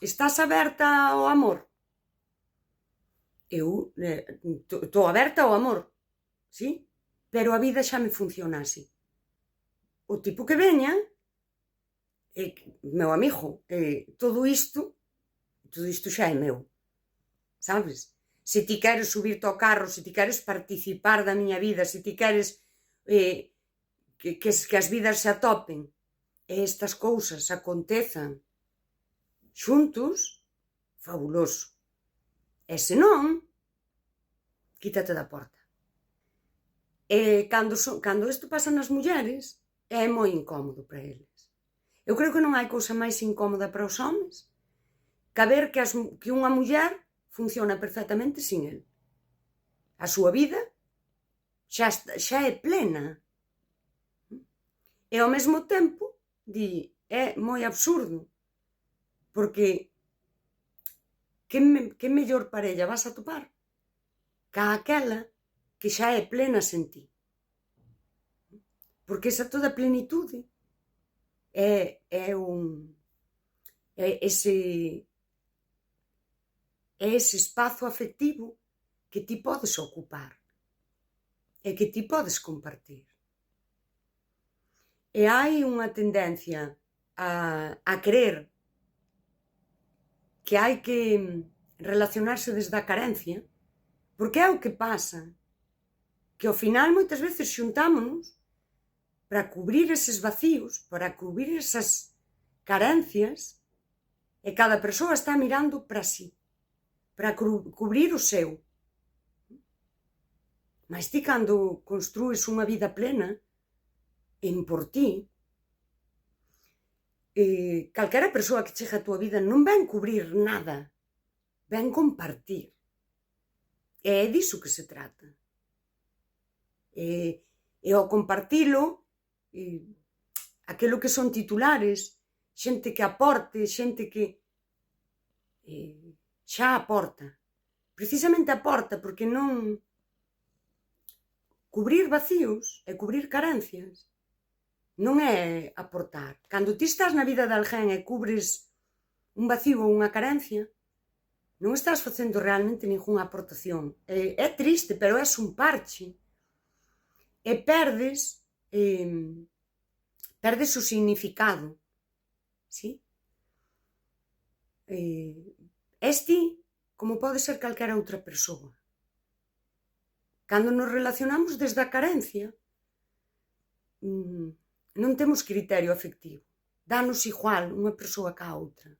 Estás aberta ao amor? Eu estou aberta ao amor, sí? Pero a vida xa me funciona así. O tipo que veña, meu amigo, todo isto xa é meu, sabes? Se ti queres subirte ao carro, se ti queres participar da miña vida, se ti queres que as vidas se atopen e estas cousas acontezan xuntos, fabuloso. E se non, quítate da porta. Cando isto pasa nas mulleres, é moi incómodo para eles. Eu creo que non hai cousa máis incómoda para os homes que ver que unha muller funciona perfectamente sin el. A súa vida xa é plena. E ao mesmo tempo, é moi absurdo, porque que mellor parella vas a topar ca aquela que xa é plena sen ti. Porque esa toda plenitude é ese espazo afectivo que ti podes ocupar e que ti podes compartir. E hai unha tendencia a creer que hai que relacionarse desde a carencia, porque é o que pasa, que ao final moitas veces xuntámonos para cubrir eses vacíos, para cubrir esas carencias, e cada persoa está mirando para si, para cubrir o seu. Mas ti cando construes unha vida plena, en por ti, calquera persoa que chega á tua vida non ven cubrir nada, ven compartir. E é diso que se trata. E ao compartilo, aquilo que son titulares, xente que aporte, xente que xa aporta. Precisamente aporta porque non... Cubrir vacíos e cubrir carencias non é aportar. Cando ti estás na vida de alguén e cubres un vacío ou unha carencia, non estás facendo realmente ningunha aportación. É triste, pero é un parche. E perdes o significado. Sí? És ti como pode ser calquera outra persoa. Cando nos relacionamos desde a carencia, non temos criterio afectivo. Danos igual unha persoa ca outra.